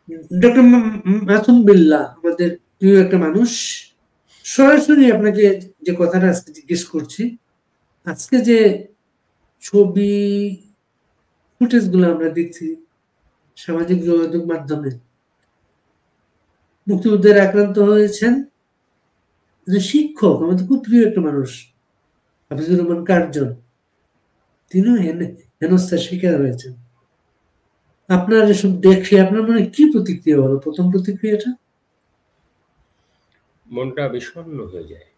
Doctor Masum Billah, আমাদের প্রিয় একটা মানুষ, সরাসরি আপনাকে যে কথাটা আজকে জিজ্ঞেস করছি, আজকে যে ছবি ফুটেজ গুলো আমরা দেখছি সামাজিক যোগাযোগ মাধ্যমে, মুক্তিযুদ্ধের আক্রান্ত হয়েছেন যে শিক্ষক, আমাদের খুব প্রিয় একটা মানুষ, হাফিজুর রহমান কার্জন, তিনিও হেনস্থার শিকার হয়েছেন। আপনার এসব দেখে আপনার মনে কি প্রতিক্রিয়া হলো, প্রথম প্রতিক্রিয়াটা? মনটা বিষণ্ণ হয়ে যায়।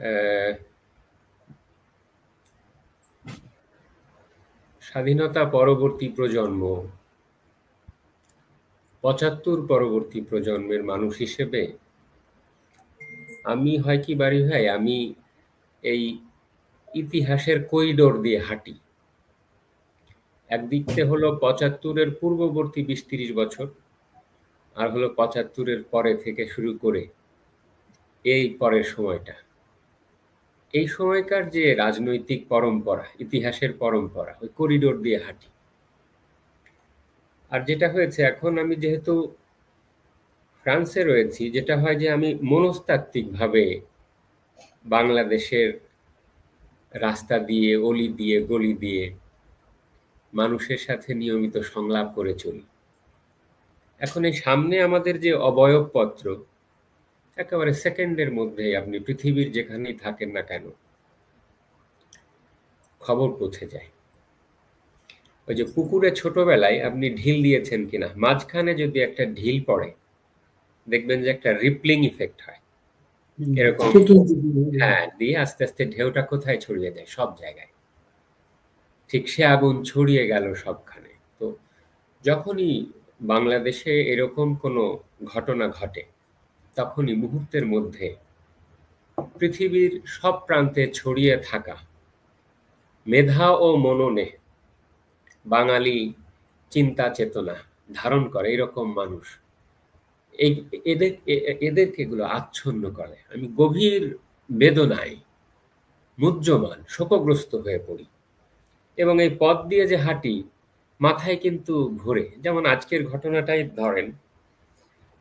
আহ, স্বাধীনতা পরবর্তী প্রজন্ম, ৭৫ পরবর্তী প্রজন্মের মানুষ হিসেবে আমি হয় কি বাড়ি ভাই, আমি এই ইতিহাসের করিডোর দিয়ে হাঁটি। একদিকতে হলো ৭৫-এর পূর্ববর্তী ২০-৩০ বছর, আর হলো ৭৫-এর পরে থেকে শুরু করে এই পরের সময়টা। এই সময়কার যে রাজনৈতিক পরম্পরা, ইতিহাসের পরম্পরা, ওই করিডোর দিয়ে হাঁটি। আর যেটা হয়েছে, এখন আমি যেহেতু ফ্রান্সে রয়েছি, যেটা হয় যে আমি মনস্তাত্ত্বিকভাবে বাংলাদেশের রাস্তা দিয়ে, অলি দিয়ে, গলি দিয়ে মানুষের সাথে নিয়মিত সংলাপ করে চলি। এখন এই সামনে আমাদের যে অবয়বপত্র, একেবারে সেকেন্ডের মধ্যেই আপনি পৃথিবীর যেখানেই থাকেন না কেন খবর পৌঁছে যায়। ওই যে পুকুরে ছোটবেলায় আপনি ঢিল দিয়েছেন কিনা, মাঝখানে যদি একটা ঢিল পড়ে, দেখবেন যে একটা রিপলিং ইফেক্ট হয় এরকম। হ্যাঁ, দিয়ে আস্তে আস্তে ঢেউটা কোথায় ছড়িয়ে যায়? সব জায়গায়। ঠিক সে আগুন ছড়িয়ে গেল সবখানে। তো যখনই বাংলাদেশে এরকম কোনো ঘটনা ঘটে, তখনই মুহূর্তের মধ্যে পৃথিবীর সব প্রান্তে ছড়িয়ে থাকা মেধা ও মননে বাঙালি চিন্তা চেতনা ধারণ করে এরকম মানুষ, এই এদেরকে এগুলো আচ্ছন্ন করে। আমি গভীর বেদনায় মুহ্যমান শোকগ্রস্ত হয়ে পড়ি, এবং এই পথ দিয়ে যে হাঁটি, মাথায় কিন্তু ঘোরে। যেমন আজকের ঘটনাটাই ধরেন,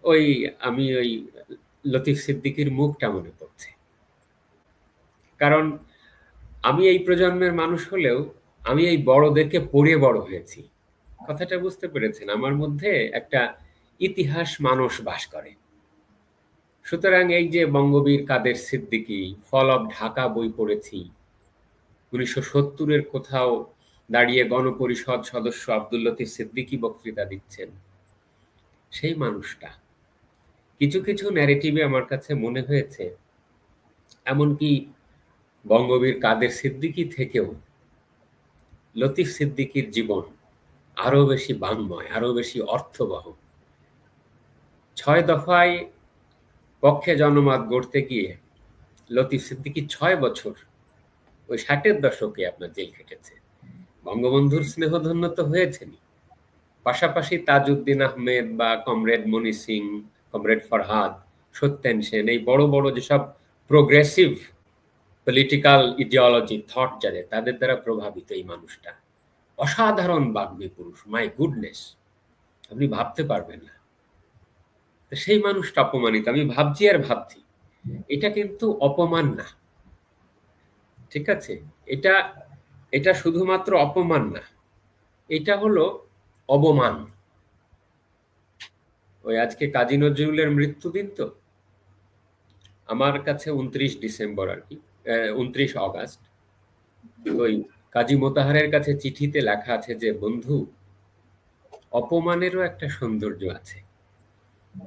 ওই আমি ওই লতিফ সিদ্দিকীর মুখটা মনে পড়ছে। কারণ আমি এই প্রজন্মের মানুষ হলেও আমি এই বড়দেরকে পড়ে বড় হয়েছি। কথাটা বুঝতে পেরেছেন? আমার মধ্যে একটা ইতিহাস মানুষ বাস করে। সুতরাং এই যে বঙ্গবীর কাদের সিদ্দিকী, ফল অফ ঢাকা বই পড়েছি, ১৯৭০-এর কোথাও দাঁড়িয়ে গণপরিষদ সদস্য আব্দুল লতিফ সিদ্দিকী বক্তৃতা দিচ্ছেন, সেই মানুষটা। কিছু কিছু ন্যারেটিভে আমার কাছে মনে হয়েছে এমনকি বঙ্গবীর কাদের সিদ্দিকী থেকেও লতিফ সিদ্দিকীর জীবন আরো বেশি বাংময়, আরো বেশি অর্থবহ। ৬ দফায় পক্ষে জনমত গড়তে গিয়ে লতিফ সিদ্দিকী ৬ বছর ওই ৬০-এর দশকে আপনার জেল খেটেছে। বঙ্গবন্ধুর স্নেহধন্য তো হয়েছেনই, পাশাপাশি তাজউদ্দিন আহমেদ বা কমরেড মনি সিং, কমরেড ফরহাদ, সত্যেন সেন, এই বড় বড় যেসব প্রোগ্রেসিভ পলিটিক্যাল ইডিওলজি থট যাদের, তাদের দ্বারা প্রভাবিত এই মানুষটা। অসাধারণ বাগ্মী পুরুষ, মাই গুডনেস, আপনি ভাবতে পারবেন না। সেই মানুষটা অপমানিত। আমি ভাবছি আর ভাবছি, এটা কিন্তু অপমান না, ঠিক আছে? এটা এটা শুধুমাত্র অপমান না, এটা হলো অবমান। ওই আজকে কাজী নজরুলের মৃত্যুদিন তো, আমার কাছে ২৯ ডিসেম্বর আর কি, ২৯ অগাস্ট। ওই কাজী মোতাহারের কাছে চিঠিতে লেখা আছে যে, বন্ধু, অপমানেরও একটা সৌন্দর্য আছে,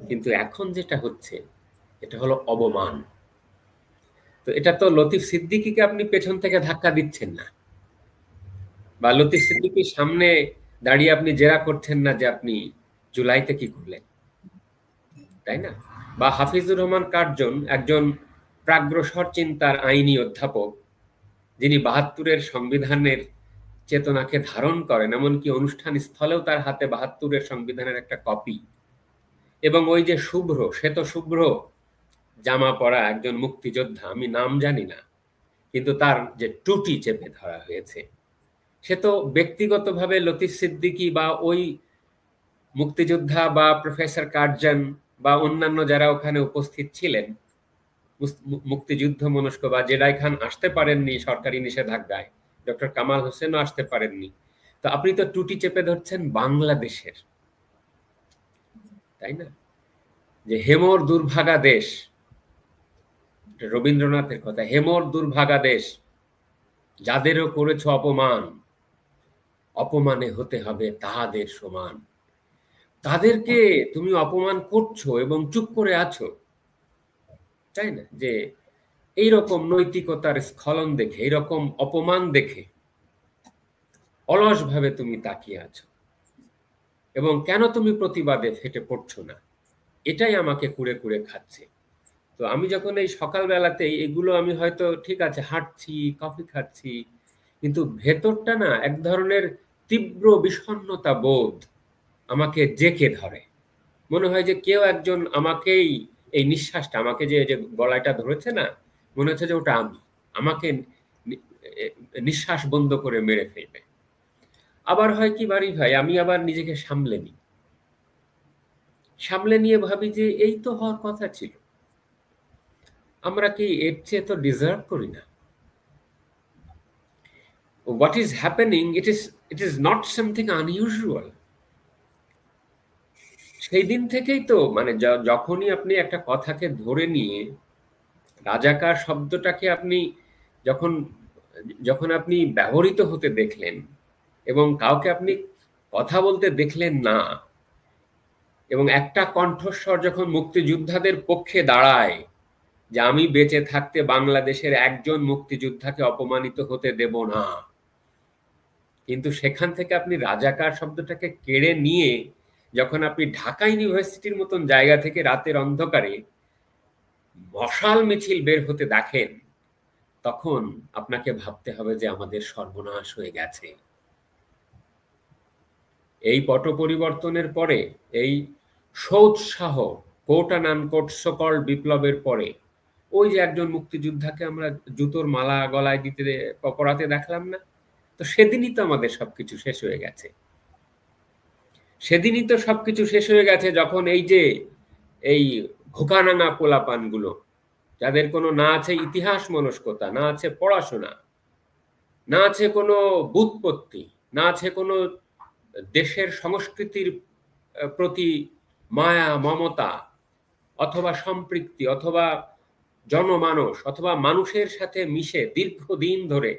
কিন্তু এখন যেটা হচ্ছে এটা হলো অবমান। তো এটা তো লতিফ সিদ্দিকীকে আপনি পেছন থেকে ধাক্কা দিচ্ছেন না, বা লতিফ সিদ্দিকীর সামনে দাঁড়িয়ে আপনি জেরা করছেন না যে আপনি জুলাইতে কি করলেন, তাই না? বা হাফিজুর রহমান কার্জন একজন প্রাগ্রসর চিন্তার আইনি অধ্যাপক, যিনি ৭২-এর সংবিধানের চেতনাকে ধারণ করেন, এমনকি অনুষ্ঠান স্থলেও তার হাতে ৭২-এর সংবিধানের একটা কপি, এবং ওই যে শুভ্র, শ্বেত শুভ্র জামা পরা একজন মুক্তিযোদ্ধা, আমি নাম জানি না, কিন্তু তার যে টুটি চেপে ধরা হয়েছে, সে তো ব্যক্তিগতভাবে লতিফ সিদ্দিকী বা ওই মুক্তিযোদ্ধা বা প্রফেসর কার্জন বা অন্যান্য যারা ওখানে উপস্থিত ছিলেন মুক্তিযুদ্ধ মনস্ক, বা জেডাই খান আসতে পারেননি সরকারি নিষেধাজ্ঞায়, ডক্টর কামাল হোসেনও আসতে পারেননি, তো আপনি তো টুটি চেপে ধরছেন বাংলাদেশের, তাই না? যে হেমর দুর্ভাগা দেশ, রবীন্দ্রনাথের কথা, হেমর দুর্ভাগা দেশ, যাদেরও করেছ অপমান, অপমানে হতে হবে তাহাদের সমান। তাদেরকে তুমি অপমান করছো এবং চুপ করে আছো, তাই না? যে এইরকম নৈতিকতার স্খলন দেখে, এইরকম অপমান দেখে অলসভাবে তুমি তাকিয়ে আছো, এবং কেন তুমি প্রতিবাদে ফেটে পড়ছো না, এটাই আমাকে কুড়ে কুড়ে খাচ্ছে। তো আমি যখন এই সকালবেলাতেই এগুলো, আমি হয়তো ঠিক আছে হাঁটছি, কফি খাচ্ছি, কিন্তু ভেতরটা না এক ধরনের তীব্র বিষণ্ণতা বোধ আমাকে জেঁকে ধরে। মনে হয় যে কেউ একজন আমাকেই, এই নিঃশ্বাসটা আমাকে যে যে গলাটা ধরেছে না, মনে হচ্ছে যে ওটা আমি, আমাকে নিঃশ্বাস বন্ধ করে মেরে ফেলবে। আবার হয় কি বাড়ি ভাই, আমি আবার নিজেকে সামলে নিই, সামলে নিয়ে ভাবি যে এই তো হওয়ার কথা ছিল, আমরা কি এর চেয়ে তো ডিজার্ভ করি না? What is happening, it is not something unusual. সেই দিন থেকেই তো মানে যখনই আপনি একটা কথাকে ধরে নিয়ে রাজাকার শব্দটাকে আপনি যখন যখন আপনি ব্যবহৃত হতে দেখলেন এবং কাউকে আপনি কথা বলতে দেখলেন না, এবং একটা কণ্ঠস্বর যখন মুক্তিযোদ্ধাদের পক্ষে দাঁড়ায় যে আমি বেঁচে থাকতে বাংলাদেশের একজন মুক্তিযোদ্ধাকে অপমানিত হতে দেব না, কিন্তু সেখান থেকে আপনি রাজাকার শব্দটাকে কেড়ে নিয়ে যখন আপনি ঢাকা ইউনিভার্সিটির মতন জায়গা থেকে রাতের অন্ধকারে মশাল মিছিল বের হতে দেখেন, তখন আপনাকে ভাবতে হবে যে আমাদের সর্বনাশ হয়ে গেছে। এই পট পরিবর্তনের পরে, এই সৌৎসাহ কোট অ্যান্ড আনকোট সকল বিপ্লবের পরে, ওই যে একজন মুক্তিযোদ্ধাকে আমরা জুতোর মালা গলায় দিতে পরাতে দেখলাম না, তো সেদিনই তো আমাদের সবকিছু শেষ হয়ে গেছে। সেদিনই তো সবকিছু শেষ হয়ে গেছে যখন এই যে এই ঘোকানাঙা পোলাপানগুলো, যাদের কোনো না আছে ইতিহাস মনস্কতা, না আছে পড়াশোনা, না আছে কোনো ব্যুৎপত্তি, না আছে কোনো দেশের সংস্কৃতির প্রতি মায়া মমতা অথবা সম্পৃক্তি অথবা জনমানস অথবা মানুষের সাথে মিশে দীর্ঘদিন ধরে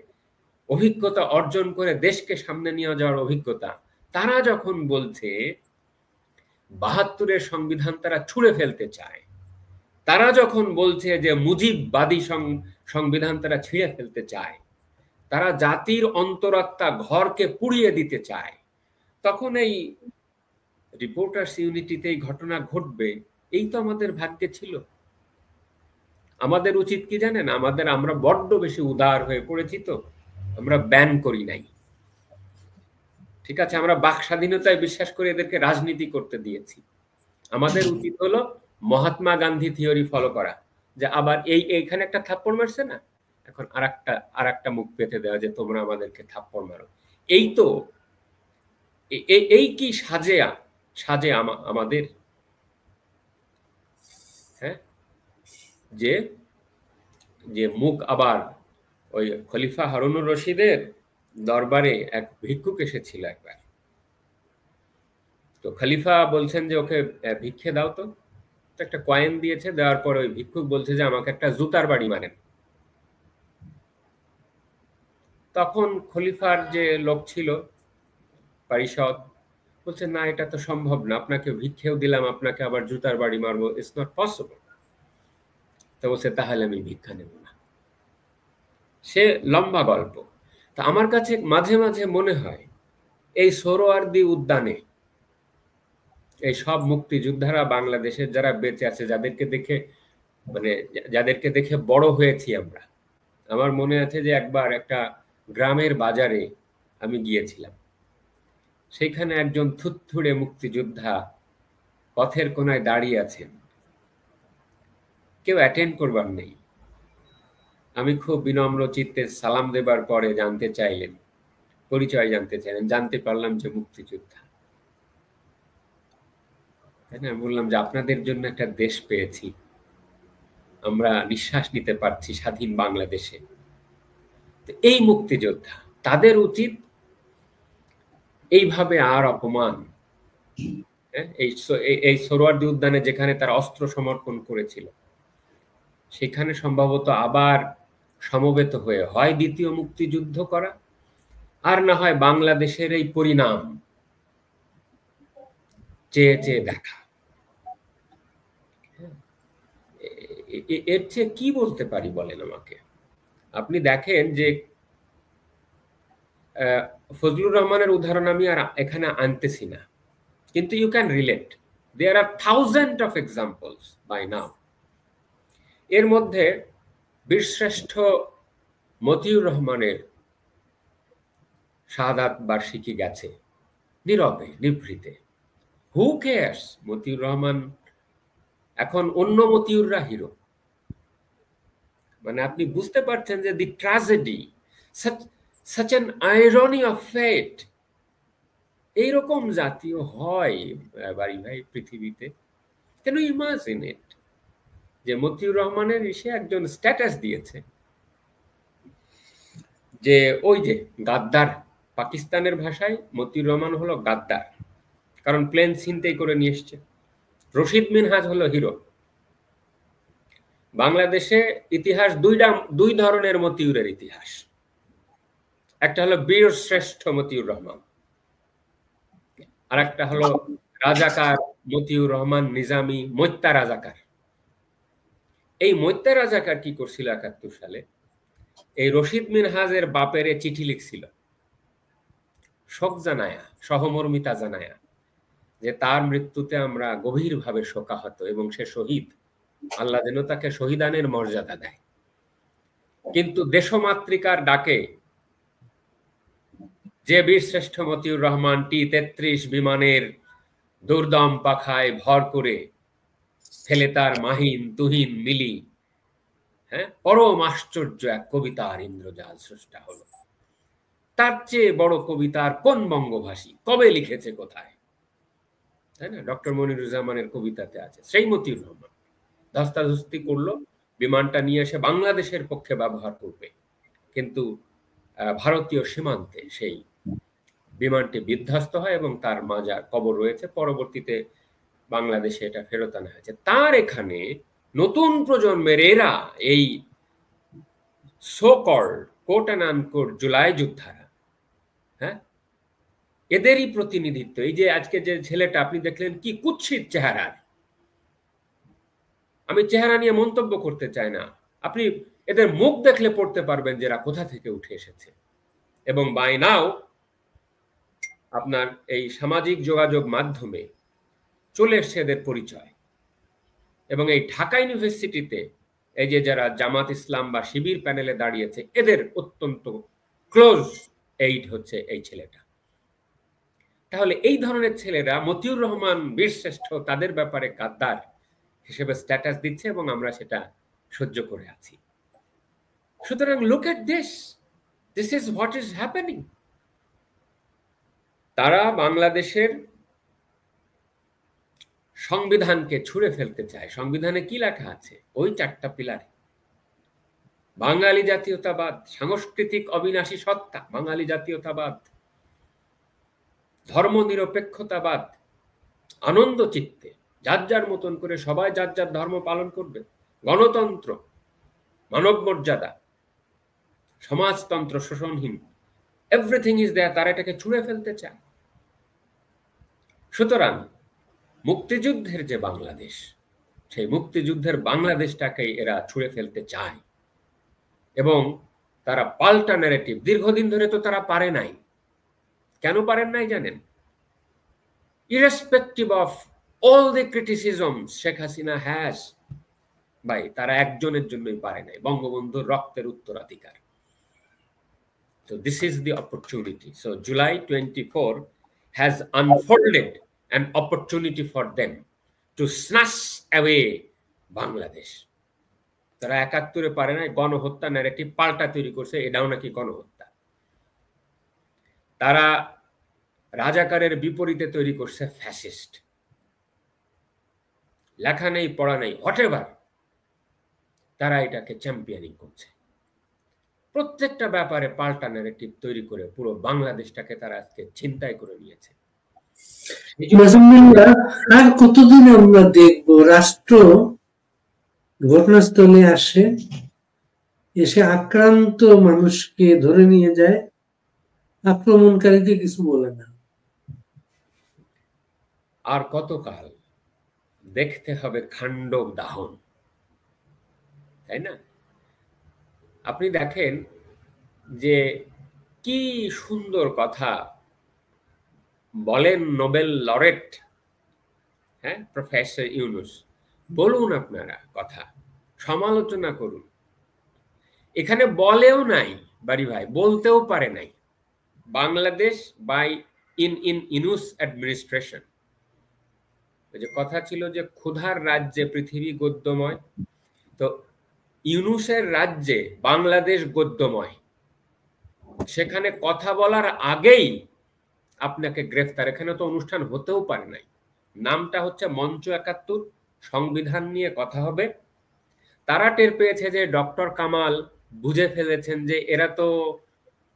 অভিজ্ঞতা অর্জন করে দেশকে সামনে নিয়ে যাওয়ার অভিজ্ঞতা, তারা যখন বলছে ৭২-এর সংবিধান তারা ছুঁড়ে ফেলতে চায়, তারা যখন বলছে যে মুজিববাদী সংবিধান তারা ছিঁড়ে ফেলতে চায়, তারা জাতির অন্তরাত্মা ঘরকে পুড়িয়ে দিতে চায়, তখন এই রিপোর্টার্স ইউনিটিতে এই ঘটনা ঘটবে, এই তো আমাদের ভাগ্যে ছিল। আমাদের উচিত কি জানেন, আমরা বড্ড বেশি উদার হয়ে পড়েছি, তো আমরা ব্যান করি নাই, ঠিক আছে, আমরা বাক স্বাধীনতায় বিশ্বাস করে এদেরকে রাজনীতি করতে দিয়েছি। আমাদের উচিত হলো মহাত্মা গান্ধী থিওরি ফলো করা, যে আবার এইখানে একটা থাপ্পড় মারছে না, এখন আরেকটা মুখ পেতে দেওয়া যে তোমরা আমাদেরকে থাপ্পড় মারো। এই তো এই কি সাজে আমাদের, হ্যাঁ, যে যে মুখ আবার ওই খলিফা হারুনুর রশিদের দরবারে এক ভিক্ষুক এসেছিল একবার, তো খলিফা বলছেন যে ওকে ভিক্ষে দাও, তো একটা কয়েন দিয়েছে, দেওয়ার পর ওই ভিক্ষুক বলছে যে আমাকে একটা জুতার বাড়ি মারেন। তখন খলিফার যে লোক ছিল পরিষদ বলছে না, এটা তো সম্ভব না, আপনাকে ভিক্ষেও দিলাম, আপনাকে আবার জুতার বাড়ি মারবো, ইটস নট পসিবল। তো বলছে তাহলে আমি ভিক্ষা নেব না। সে লম্বা গল্প। তা আমার কাছে মাঝে মাঝে মনে হয় এই সোহরাওয়ার্দী উদ্যানে এই সব মুক্তিযোদ্ধারা বাংলাদেশের যারা বেঁচে আছে, যাদেরকে দেখে বড় হয়েছি আমরা, আমার মনে আছে যে একবার একটা গ্রামের বাজারে আমি গিয়েছিলাম, সেখানে একজন থুতথুড়ে মুক্তিযোদ্ধা পথের কোনায় দাঁড়িয়ে আছেন, কেউ অ্যাটেন্ড করবার নেই। আমি খুব বিনম্র চিত্তে সালাম দেবার পরে জানতে চাইলেন পরিচয় জানতে চাইলেন, জানতে পারলাম যে মুক্তিযোদ্ধা। তাই না? বললাম যে আপনাদের জন্য একটা দেশ পেয়েছি, আমরা নিঃশ্বাস নিতে পারছি স্বাধীন বাংলাদেশে। এই মুক্তিযোদ্ধা, তাদের উচিত এইভাবে আর অপমান, এই সোহরাওয়ার্দী উদ্যানে যেখানে তারা অস্ত্র সমর্পণ করেছিল, সেখানে সম্ভবত আবার সমবেত হয়ে হয় দ্বিতীয় মুক্তিযুদ্ধ করা, আর না হয় বাংলাদেশের এই পরিণাম চেয়ে চেয়ে দেখা। এর চেয়ে কি বলতে পারি বলেন আমাকে? আপনি দেখেন যে ফজলুর রহমানের উদাহরণ আমি আর এখানে আনতেছি না, কিন্তু you can relate. There are thousand of examples by now. এর মধ্যে বীরশ্রেষ্ঠ মতিউর রহমানের শাহাদাত বার্ষিকী গেছে নীরবে নিভৃতে। Who cares? মতিউর রহমান এখন অন্য মতিউররা হিরো। মানে আপনি বুঝতে পারছেন যে the tragedy, such an irony of fate, এইরকম জাতীয় হয় বাড়ি ভাই পৃথিবীতে। কেন ইমাজিন ইট, যে মতিউর রহমানের এসে একজন স্ট্যাটাস দিয়েছে যে ওই যে গাদ্দার, পাকিস্তানের ভাষায় মতিউর রহমান হলো গাদ্দার, কারণ প্লেন ছিনতাই করে নিয়ে এসছে। রশিদ মিনহাজ হলো হিরো। বাংলাদেশে ইতিহাস দুই ধরনের মতিউরের ইতিহাস। একটা হলো বীর শ্রেষ্ঠ মতিউর রহমান, আর একটা হলো রাজাকার মতিউর রহমান নিজামী, মৈত্যা রাজাকার। এই মৈত্যা রাজাকার কি করছিল ৭১ সালে? এই রশিদ মিনহাজের বাপের চিঠি লিখছিল শোক জানায়া, সহমর্মিতা জানায়া, যে তার মৃত্যুতে আমরা গভীরভাবে শোকাহত এবং সে শহীদ, আল্লাহ যেন তাকে শহীদানের মর্যাদা দেয়। কিন্তু দেশমাতৃকার ডাকে যে বীরশ্রেষ্ঠ মতিউর রহমান T-33 বিমানের দুর্দম পাখায় ভর করে ফেলে তার মাহিন তুহিন মিলি, পরম আশ্চর্য এক কবিতার ইন্দ্রজাল স্রষ্টা হলো। তার চেয়ে বড় কবিতার কোন বঙ্গভাষী কবে লিখেছে, কোথায়? তাই না? ডক্টর মনিরুজ্জামানের কবিতাতে আছে। সেই মতিউর রহমান ধস্তাধস্তি করলো, বিমানটা নিয়ে এসে বাংলাদেশের পক্ষে ব্যবহার করবে, কিন্তু ভারতীয় সীমান্তে সেই বিমানটি বিধ্বস্ত হয় এবং তার মাজার কবর রয়েছে। পরবর্তীতে বাংলাদেশে এটা ফেরত আনা হয়েছে। তার এখানে নতুন প্রজন্মের এরা, এই so called quote and unquote জুলাই যোদ্ধারা, এদেরই প্রতিনিধিত্ব। এই যে আজকে যে ছেলেটা আপনি দেখলেন, কি কুৎসিত চেহারার। আমি চেহারা নিয়ে মন্তব্য করতে চাই না, আপনি এদের মুখ দেখলে পড়তে পারবেন যে এরা কোথা থেকে উঠে এসেছে। এবং বাই নাও আপনার এই সামাজিক যোগাযোগ মাধ্যমে চলে এসছে এদের পরিচয়। এবং এই ঢাকা ইউনিভার্সিটিতে এই যে যারা জামাত ইসলাম বা শিবির প্যানেলে দাঁড়িয়েছে, এদের অত্যন্ত ক্লোজ এইড হচ্ছে এই ছেলেটা। তাহলে এই ধরনের ছেলেরা মতিউর রহমান বীরশ্রেষ্ঠ, তাদের ব্যাপারে গাদ্দার হিসেবে স্ট্যাটাস দিচ্ছে এবং আমরা সেটা সহ্য করে আছি। সুতরাং look at this is what is happening. তারা বাংলাদেশের সংবিধানকে ছুঁড়ে ফেলতে চায়। সংবিধানে কি লেখা আছে? ওই 4টা পিলারে: বাঙালি জাতীয়তাবাদ, সাংস্কৃতিক অবিনাশী সত্তা বাঙালি জাতীয়তাবাদ, ধর্মনিরপেক্ষতাবাদ, আনন্দ চিত্তে যার যার মতন করে সবাই যার যার ধর্ম পালন করবে, গণতন্ত্র, মানব মর্যাদা, সমাজতন্ত্র শোষণহীন, এভরিথিং ইজ দেয়ার। তারা এটাকে ছুঁড়ে ফেলতে চায়। সুতরাং মুক্তিযুদ্ধের যে বাংলাদেশ, সেই মুক্তিযুদ্ধের বাংলাদেশটাকে এরা ছুঁড়ে ফেলতে চায় এবং তারা পাল্টা ন্যারেটিভ। দীর্ঘদিন ধরে তো তারা পারে নাই। কেন পারেন নাই জানেন? Irrespective of all the criticism Sheikh Hasina has, ভাই তারা একজনের জন্যই পারে নাই, বঙ্গবন্ধুর রক্তের উত্তরাধিকার। So this is the opportunity. So July 24 has unfolded an opportunity for them to snatch away Bangladesh. তারা ৭১-এ পারে নাই, গণহত্যা ন্যারেটিভ পাল্টা তৈরি করছে, এটাও নাকি গণহত্যা। তারা রাজাকারের বিপরীতে তৈরি করছে ফ্যাসিস্ট। লেখা নেই, পড়া নেই, হোয়াটএভার, তারা এটাকে চ্যাম্পিয়নিং করছে। প্রত্যেকটা ব্যাপারে পাল্টা ন্যারেটিভ তৈরি করে পুরো বাংলাদেশটাকে তারা আজকে ছিনতাই করে নিয়েছে। আর কতদিন আমরা দেখবো রাষ্ট্র ঘটনাস্থলে আসে, এসে আক্রান্ত মানুষকে ধরে নিয়ে যায়, আক্রমণকারীকে কিছু বলে না? আর কতকাল দেখতে হবে খান্ডব দাহন, তাই না? আপনি দেখেন যে কি সুন্দর কথা বলেন নোবেল লরেট, হ্যাঁ, প্রফেসর ইউনুস। বলুন আপনারা কথা, সমালোচনা করুন। এখানে বলেও নাই বাড়ি ভাই, বলতেও পারে নাই Bangladesh by in Yunus administration. ওই যে কথা ছিল যে ক্ষুধার রাজ্যে পৃথিবী গদ্যময়, তো ইউনুসের রাজ্যে বাংলাদেশ গদ্যময়। সেখানে কথা বলার আগেই আপনাকে গ্রেফতার। এখানে তো অনুষ্ঠান হতেও পারে নাই। নামটা হচ্ছে মঞ্চ ৭১, সংবিধান নিয়ে কথা হবে। তারা টের পেয়েছে যে ডক্টর কামাল বুঝে ফেলেছেন যে এরা তো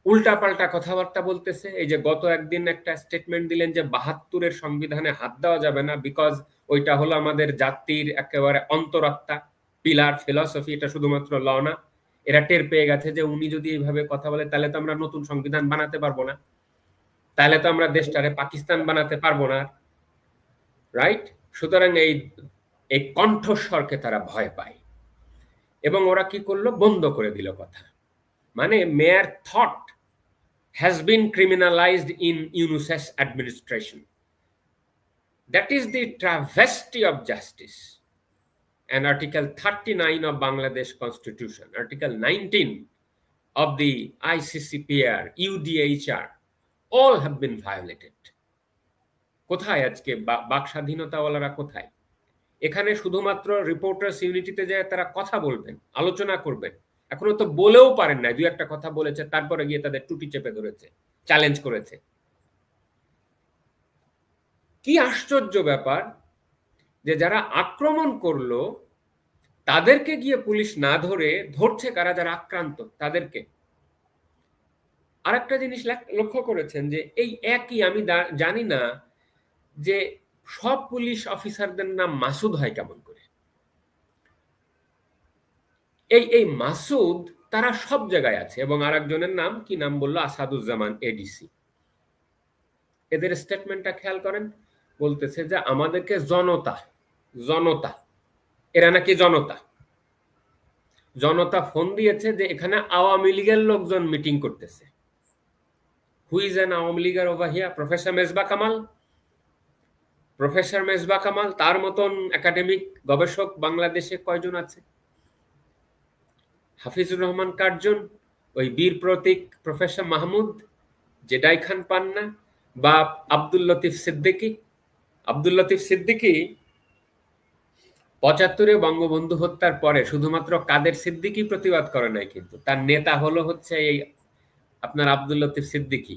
উল্টাপাল্টা কথাবার্তা বলতেছে। এই যে গত একদিন একটা স্টেটমেন্ট দিলেন যে ৭২-এর সংবিধানে হাত দেওয়া যাবে না, বিকজ ওইটা হলো আমাদের জাতির একেবারে অন্তরাত্মা, পিলার, ফিলসফি, এটা শুধুমাত্র ল না। এরা টের পেয়ে গেছে যে উনি যদি এইভাবে কথা বলে তাহলে তো আমরা নতুন সংবিধান বানাতে পারবো না, তাহলে তো আমরা দেশটারে পাকিস্তান বানাতে পারবো না, রাইট? সুতরাং এই কণ্ঠস্বরকে তারা ভয় পায় এবং ওরা কি করলো, বন্ধ করে দিল কথা। মানে মেয়ার thought has been criminalized in Yunus's administration. That is the travesty of justice. And Article 39 of Bangladesh Constitution, Article 19 of the ICCPR, UDHR, all have been violated. কোথায় আজকে বাক স্বাধীনতাওয়ালারা কোথায়? এখানে শুধুমাত্র রিপোর্টার্স ইউনিটিতে যায় তারা কথা বলবেন, আলোচনা করবেন। এখনো তো বলেও পারেন না, দুই একটা কথা বলেছে, তারপরে গিয়ে তাদের টুটি চেপে ধরেছে, চ্যালেঞ্জ করেছে। কি আশ্চর্য ব্যাপার যে যারা আক্রমণ করলো তাদেরকে গিয়ে পুলিশ না ধরে ধরছে কারা, যারা আক্রান্ত তাদেরকে। আরেকটা জিনিস লক্ষ্য করেছেন যে এই একই, আমি জানি না যে সব পুলিশ অফিসারদের নাম মাসুদ হয় কেমন করে। এই মাসুদ তারা সব জায়গায় আছে, এবং আরেকজনের নাম কি নাম বললো, আসাদুজ্জামান এডিসি। এদের স্টেটমেন্টটা খেয়াল করেন, বলতেছে যে আমাদেরকে জনতা, এরা নাকি জনতা ফোন দিয়েছে যে এখানে আওয়ামী লীগের লোকজন মিটিং করতেছে। Who is an Awami leaguer over here? Professor Mezbah Kamal, তার মতন একাডেমিক গবেষক বাংলাদেশে কয়জন আছে? হাফিজুর রহমান কার্জন, ওই বীর প্রতীক প্রফেসর মাহমুদ, জেডাই খান পান্না, বা আব্দুল লতিফ সিদ্দিকী ৭৫-এ বঙ্গবন্ধু হত্যার পরে শুধুমাত্র কাদের সিদ্দিকী প্রতিবাদ করে নাই, কিন্তু তার নেতা হলো হচ্ছে এই আপনার আব্দুল লতিফ সিদ্দিকী।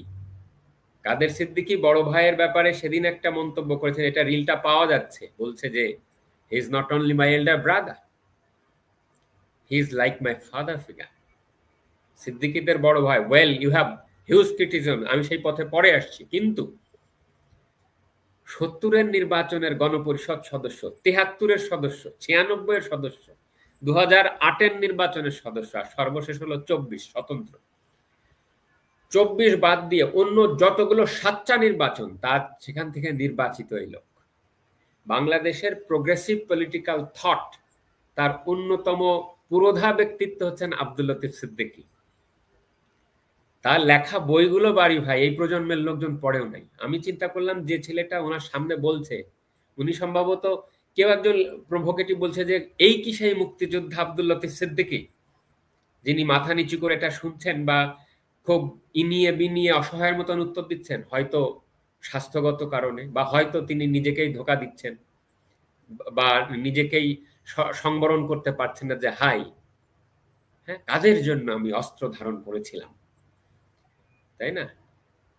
কাদের সিদ্দিকী বড় ভাইয়ের ব্যাপারে সেদিন একটা মন্তব্য করেছেন, এটা রিলটা পাওয়া যাচ্ছে, বলছে যে he is not only my elder brother, he is like my father figure. সিদ্দিকীদের বড় ভাই। Well, you have huge criticism, আমি সেই পথে পরে আসছি, কিন্তু ৭০-এর নির্বাচনের গণপরিষদ সদস্য, ৭৩-এর সদস্য, ৯৬-এর সদস্য, ২০০৮-এর নির্বাচনের সদস্য, আর সর্বশেষ হলো ২৪ স্বতন্ত্র। ২৪ বাদ দিয়ে অন্য যতগুলো ৭টা নির্বাচন, তার সেখান থেকে নির্বাচিত এই লোক। বাংলাদেশের প্রোগ্রেসিভ পলিটিক্যাল থট, তার অন্যতম পুরোধা ব্যক্তিত্ব হচ্ছেন আব্দুল লতিফ সিদ্দিকী। তার লেখা বইগুলো বাড়ি ভাই এই প্রজন্মের লোকজন পড়েও নাই। আমি চিন্তা করলাম যে ছেলেটা ওনার সামনে বলছে, উনি সম্ভবত কেউ একজন প্রভোকেটিভ বলছে যে এই কি সেই মুক্তিযোদ্ধা আব্দুল লতিফ সিদ্দিকী, যিনি মাথা নিচু করে এটা শুনছেন বা খুব ইনিয়ে বিনিয়ে অসহায়ের মতন উত্তর দিচ্ছেন, হয়তো স্বাস্থ্যগত কারণে, বা হয়তো তিনি নিজেকেই ধোকা দিচ্ছেন, বা নিজেকেই সংবরণ করতে পারছেন না যে হাই, হ্যাঁ, কাদের জন্য আমি অস্ত্র ধারণ করেছিলাম, তাই না?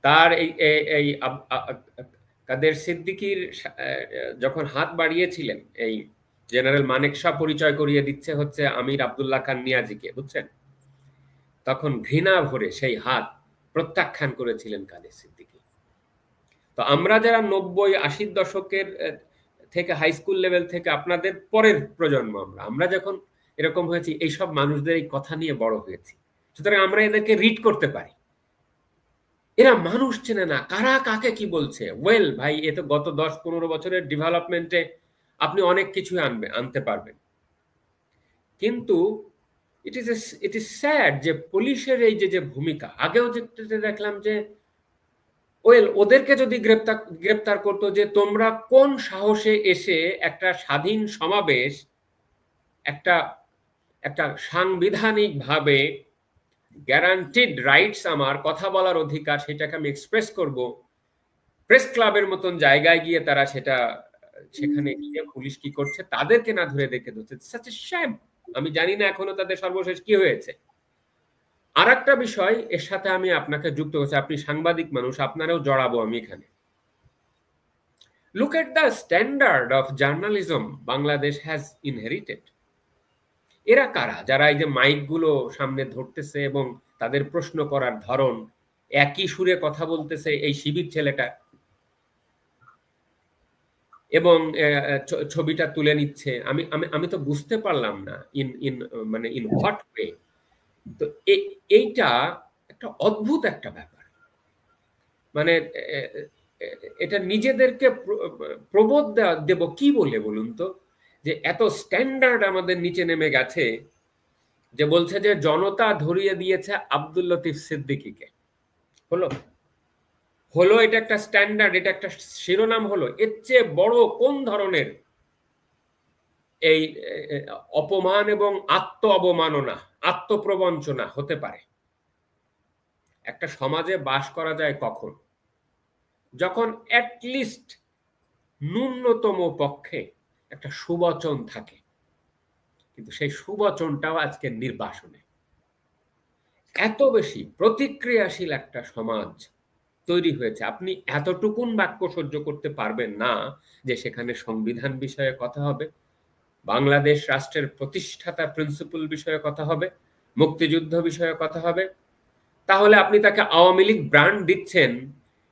তার এই কাদের সিদ্দিকীর যখন হাত বাড়িয়েছিলেন, এই জেনারেল মানেক শাহ পরিচয় করিয়ে দিচ্ছে হচ্ছে আমির আব্দুল্লাহ খান নিয়াজিকে, বুঝছেন, তখন ঘৃণা ভরে সেই হাত প্রত্যাখ্যান করেছিলেন কাদের সিদ্দিকী। তো আমরা যারা 90-80 দশকের থেকে হাই স্কুল লেভেল থেকে আপনাদের পরের প্রজন্ম, আমরা যখন এরকম হয়েছি, এইসব মানুষদের এই কথা নিয়ে বড় হয়েছি, সুতরাং আমরা এদেরকে রিড করতে পারি। এরা মানুষ চেনে না, কারা কাকে কি বলছে। ওয়েল ভাই, এ তো গত 10-15 বছরের ডেভেলপমেন্টে আপনি অনেক কিছু আনতে পারবেন, কিন্তু ইট ইজ স্যাড যে পুলিশের এই যে ভূমিকা, আগেও যে দেখলাম যে ওয়েল ওদেরকে যদি গ্রেপ্তার করতো, যে তোমরা কোন সাহসে এসে একটা স্বাধীন সমাবেশ, একটা সাংবিধানিক ভাবে গ্যারান্টিড রাইটস, আমার কথা বলার অধিকার, সেটাকে আমি এক্সপ্রেস করব, প্রেস ক্লাবের মতন জায়গায় গিয়ে তারা সেখানে গিয়ে পুলিশ কি করছে তাদেরকে না ধরে দেখে দিচ্ছে। সাচ এ শ্যাম। আমি জানি না এখনো তাদের সর্বশেষ কি হয়েছে। আর একটা বিষয় এর সাথে আমি আপনাকে যুক্ত করছি, আপনি সাংবাদিক মানুষ, আপনারাও জড়াবো আমি এখানে। Look at the standard of journalism Bangladesh has inherited. এরা কারা যারা এই যে মাইকগুলো সামনে ধরতেছে এবং তাদের প্রশ্ন করার ধরন, একই সুরে কথা বলতেছে এই শিবির ছেলেটা, এবং ছবিটা তুলে নিচ্ছে। আমি তো বুঝতে পারলাম না মানে ইন হোয়াট ওয়ে। তো এইটা একটা অদ্ভুত একটা ব্যাপার। মানে এটা নিজেদেরকে প্রবোধ দেব কি বলে বলুন তো, যে এত স্ট্যান্ডার্ড আমাদের নিচে নেমে গেছে, যে বলছে যে জনতা ধরিয়ে দিয়েছে আব্দুল লতিফ সিদ্দিকীকে। হলো এটা একটা স্ট্যান্ডার্ড, এটা একটা শিরোনাম হলো। এর চেয়ে বড় কোন ধরনের এই অপমান এবং আত্ম অবমাননা, আত্মপ্রবঞ্চনা হতে পারে? একটা সমাজে বাস করা যায় কখন? যখন অ্যাটলিস্ট ন্যূনতম পক্ষে একটা সুবচন থাকে। কিন্তু সেই সুবচনটাও আজকে নির্বাসনে। এত বেশি প্রতিক্রিয়াশীল একটা সমাজ তৈরি হয়েছে, আপনি এতটুকুন বাক্য সহ্য করতে পারবেন না যে সেখানে সংবিধান বিষয়ে কথা হবে, বাংলাদেশ রাষ্ট্রের প্রতিষ্ঠাতা প্রিন্সিপাল বিষয়ে কথা হবে, মুক্তিযুদ্ধ বিষয়ে কথা হবে। তাহলে আপনি তাকে আওয়ামী লীগ ব্র্যান্ড দিচ্ছেন।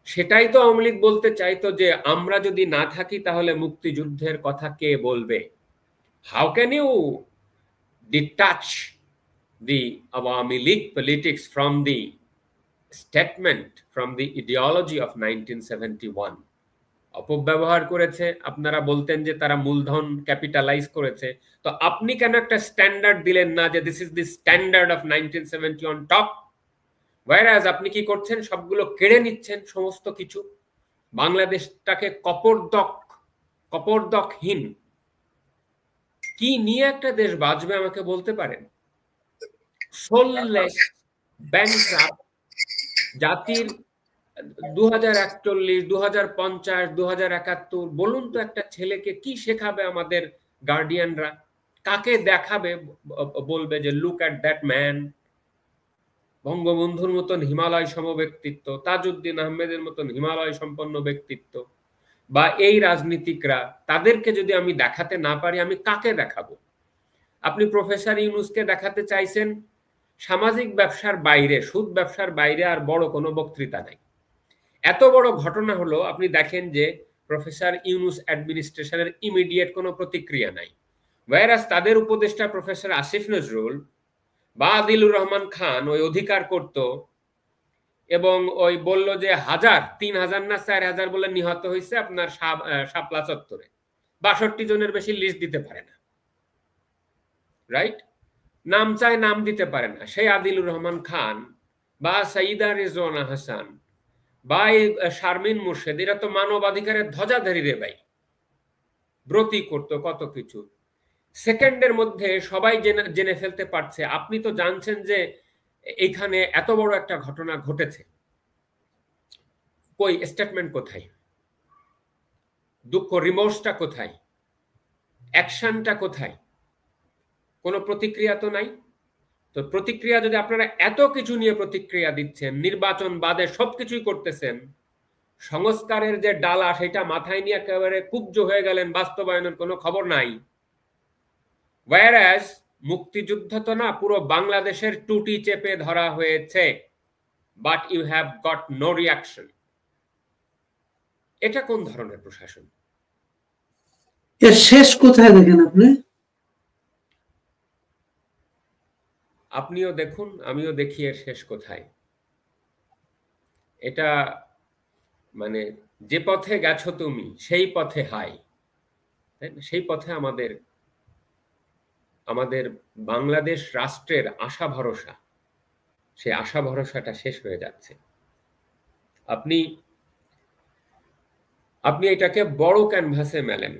সেটাই তো আওয়ামী লীগ বলতে চাইতো, যে আমরা যদি না থাকি তাহলে মুক্তিযুদ্ধের কথা কে বলবে? How can you detach the Awami League politics from the statement, from the ideology of 1971? অপব্যবহার করেছে। আপনারা বলতেন যে তারা মূলধন ক্যাপিটালাইজ করেছে, তো আপনি কেন একটা স্ট্যান্ডার্ড দিলেন না যে this is the standard of 1970 on top? Whereas আপনি কি করছেন? সবগুলো কেড়ে নিচ্ছেন, সমস্ত কিছু। বাংলাদেশটাকে কপর্দকহীন কি নিয়ে একটা দেশ বাঁচবে আমাকে বলতে পারেন? সোললেস, ব্যাংকরাপ্ট জাতির 2041, 2050, 2071 বলুন তো একটা ছেলেকে কি শেখাবে আমাদের গার্ডিয়ানরা? কাকে দেখাবে? বলবে যে লুক অ্যাট দ্যাট ম্যান। বঙ্গবন্ধুর মতন হিমালয় সম ব্যক্তিত্ব, তাজউদ্দিন আহমেদের মতন হিমালয় সম্পন্ন ব্যক্তিত্ব, বা এই রাজনীতিকরা, তাদেরকে যদি আমি দেখাতে না পারি, আমি কাকে দেখাবো? আপনি প্রফেসর ইউনূসকে দেখাতে চাইছেন সামাজিক ব্যবসার বাইরে, সুদ ব্যবসার বাইরে আর বড় কোনো বক্তৃতা নাই। এত বড় ঘটনা হলো, আপনি দেখেন যে প্রফেসর ইউনূস অ্যাডমিনিস্ট্রেশনের ইমিডিয়েট কোনো প্রতিক্রিয়া নাই। ওয়্যারাজ তাদের উপদেষ্টা প্রফেসর আসিফ নজরুল বা আদিলুর রহমান খান ওই অধিকার করত এবং ওই বলল যে 3,000 না 4,000 বলে নিহত হয়েছে আপনার শাপলা চত্বরে। 62 জনের বেশি লিস্ট দিতে পারে না, রাইট? নাম চায়, নাম দিতে পারে না। সেই আদিলুর রহমান খান বা সাইদা রিজওয়ানা হাসান বা শারমিন মুর্শেদ, এরা তো মানবাধিকারের ধ্বজাধারী রে ভাই। ব্রতী করতো কত কিছু, সেকেন্ডের মধ্যে সবাই জেনে ফেলতে পারছে। আপনি তো জানছেন যে এখানে এত বড় একটা ঘটনা ঘটেছে, কই স্টেটমেন্ট কোথায়? দুঃখ, রিমোর্সটা কোথায়? অ্যাকশনটা কোথায়? কোনো প্রতিক্রিয়া তো নাই। তো প্রতিক্রিয়া যদি আপনারা এত কিছু নিয়ে প্রতিক্রিয়া দিচ্ছেন, নির্বাচন বাদে সবকিছুই করতেছেন, সংস্কারের যে ডালা সেটা মাথায় নিয়ে একেবারে কুব্জ হয়ে গেলেন, বাস্তবায়নের কোনো খবর নাই। whereas মুক্তিযুদ্ধ তো না, পুরো বাংলাদেশের টুটি চেপে ধরা হয়েছে, but you have got no reaction. এটা কোন ধরনের প্রশাসন? এর শেষ কোথায় দেখেন আপনি? আপনিও দেখুন, আমিও দেখি এর শেষ কোথায়। এটা মানে যে পথে গেছো তুমি সেই পথে হাই, সেই পথে আমাদের বাংলাদেশ রাষ্ট্রের আশা ভরসা, সেই আশা ভরসাটা শেষ হয়ে যাচ্ছে। আপনি এটাকে বড় ক্যানভাসে মেলেন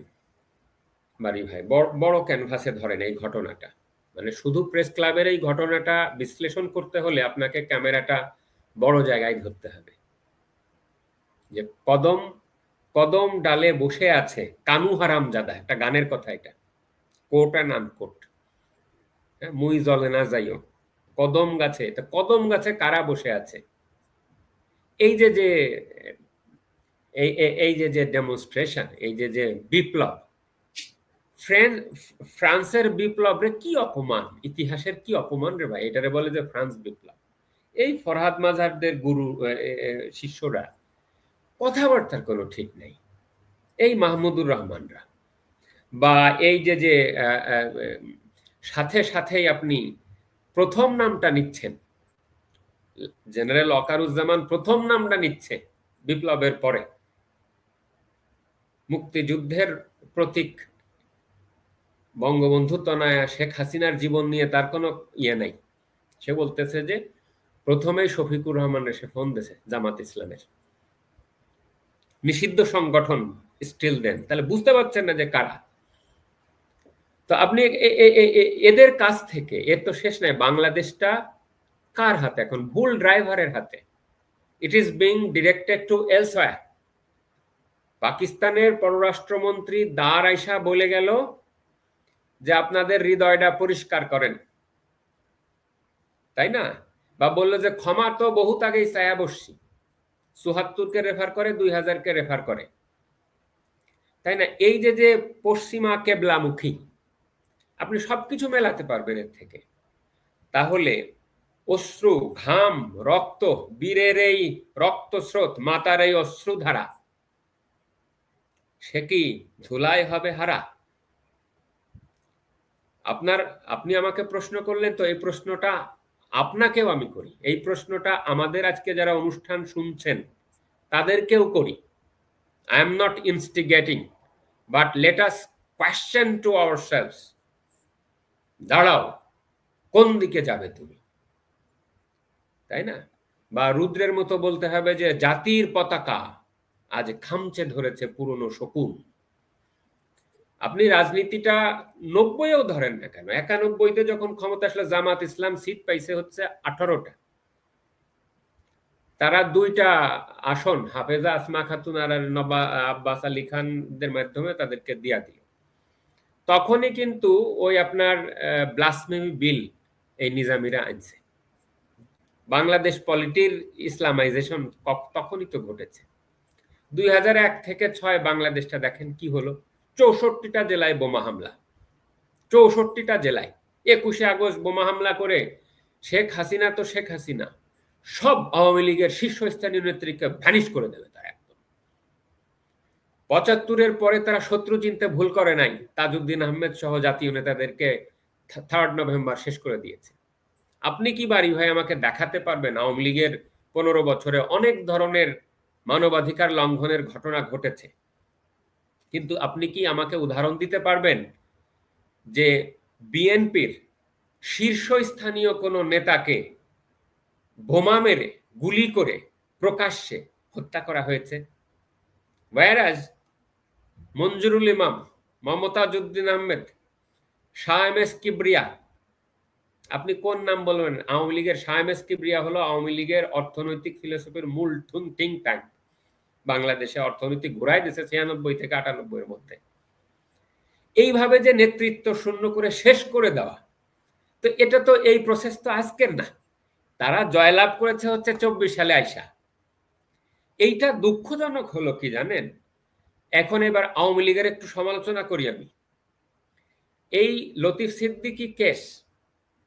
বাড়ি ভাই, বড় ক্যানভাসে ধরেন এই ঘটনাটা। মানে শুধু প্রেস ক্লাবের এই ঘটনাটা বিশ্লেষণ করতে হলে আপনাকে ক্যামেরাটা বড় জায়গায় ধরতে হবে। যে কদম কদম ডালে বসে আছে কানু হারামজাদা, একটা গানের কথা এটা, কোট অ্যান্ড আনকোট। মুই জলে না যাইও কদম গাছে, এটা কদম গাছে কারা বসে আছে? এই যে যে এই যে যে ডেমনস্ট্রেশন, এই যে যে বিপ্লব, ফ্রান্সের বিপ্লব রে কি অপমান, ইতিহাসের কি অপমান রে ভাই, এটারে বলে যে ফ্রান্স বিপ্লব। এই ফরহাদ মাজারদের গুরু শিষ্যরা কথাবার্তার কোনো ঠিক নেই, এই মাহমুদুর রহমানরা, বা এই যে যে সাথে সাথেই আপনি প্রথম নামটা নিচ্ছেন, জেনারেল ওয়াকারুজ্জামান প্রথম নামটা নিচ্ছে বিপ্লবের পরে, মুক্তিযুদ্ধের প্রতীক বঙ্গবন্ধু তনয়া শেখ হাসিনার জীবন নিয়ে তার কোনো ইয়ে নাই। সে বলতেছে যে প্রথমেই শফিকুর রহমানের সে ফোন দিয়েছে জামাত ইসলামের, নিষিদ্ধ সংগঠন স্টিল দেন। তাহলে বুঝতে পারছেন না যে কারা। তো আপনি এদের কাছ থেকে, এর তো শেষ নাই, বাংলাদেশটা কার হাতে এখন? ভুল ড্রাইভারের হাতে। It is being directed to elsewhere. পাকিস্তানের পররাষ্ট্রমন্ত্রী দার আইসা বলে গেল যে আপনাদের হৃদয়টা পরিষ্কার করেন, তাই না? বা বললো যে ক্ষমা তো বহুত আগেই চায়া বসছি, ৭৪-কে রেফার করে, ২০০০-কে রেফার করে, তাই না? এই যে যে পশ্চিমা কেবলামুখী, আপনি সবকিছু মেলাতে পারবেন এর থেকে। তাহলে অশ্রু, ঘাম, রক্ত, বীরের এই রক্তস্রোত, মাতার এই অশ্রুধারা, সে কি ধুলায় হবে হারা? আপনি আমাকে প্রশ্ন করলেন, তো এই প্রশ্নটা আপনাকেও আমি করি, এই প্রশ্নটা আমাদের আজকে যারা অনুষ্ঠান শুনছেন তাদেরকেও করি। I am not instigating, but let us question to ourselves. দাঁড়াও, কোন দিকে যাবে তুমি, তাই না? বা রুদ্রের মতো বলতে হবে যে জাতির পতাকা আজ খামচে ধরেছে পুরনো শকুন। আপনি রাজনীতিটা ৯০-এও ধরেন না কেন, ৯১-তে যখন ক্ষমতা আসলে জামাত ইসলাম সিট পাইছে হচ্ছে 18টা, তারা 2টা আসন হাফেজা আসমা খাতুন আর নবা আব্বাস আলী খানদের মাধ্যমে তাদেরকে দিয়া দিল। তখনই কিন্তু ওই আপনার ব্লাসফেমি বিল এই নিজামীরা আনছে। বাংলাদেশ পলিটির ইসলামাইজেশন তখনই তো ঘটেছে। ২০০১ থেকে ৬ বাংলাদেশটা দেখেন কি হলো, ৬৪টা জেলায় বোমা হামলা, ৬৪টা জেলায়। ২১শে আগস্ট বোমা হামলা করে শেখ হাসিনা তো শেখ হাসিনা সব আওয়ামী লীগের শীর্ষস্থানীয় নেত্রীকে ভ্যানিশ করে দেবে তারা একদম। ৭৫-এর পরে তারা শত্রু চিনতে ভুল করে নাই, তাজউদ্দিন আহমেদ সহ জাতীয় নেতাদেরকে 3 নভেম্বর শেষ করে দিয়েছে। আপনি কি বাড়ি ভাই আমাকে দেখাতে পারবেন আওয়ামী লীগের 15 বছরে অনেক ধরনের মানবাধিকার লঙ্ঘনের ঘটনা ঘটেছে, কিন্তু আপনি কি আমাকে উদাহরণ দিতে পারবেন যে বিএনপির শীর্ষস্থানীয় কোনো নেতাকে বোমা মেরে গুলি করে প্রকাশ্যে হত্যা করা হয়েছে? whereas মঞ্জুরুল ইমাম, মমতাজউদ্দিন আহমেদ, শাহ এম এস কিবরিয়া, আপনি কোন নাম বলবেন? আওয়ামী লীগের শাহ এম এস কিবরিয়া হলো আওয়ামী লীগের অর্থনৈতিক ফিলোসফির মূল থিঙ্ক ট্যাঙ্ক, বাংলাদেশে অর্থনৈতিক ঘুরাই দিয়েছে 96 থেকে 98-এর মধ্যে। এইভাবে যে নেতৃত্ব শূন্য করে শেষ করে দেওয়া, তো এটা তো এই প্রসেস তো আজকের না, তারা জয়লাভ করেছে হচ্ছে 24 সালে আইসা। এইটা দুঃখজনক হলো কি জানেন, এখন এবার আওয়ামী লীগের একটু সমালোচনা করি আমি। এই লতিফ সিদ্দিকী কেস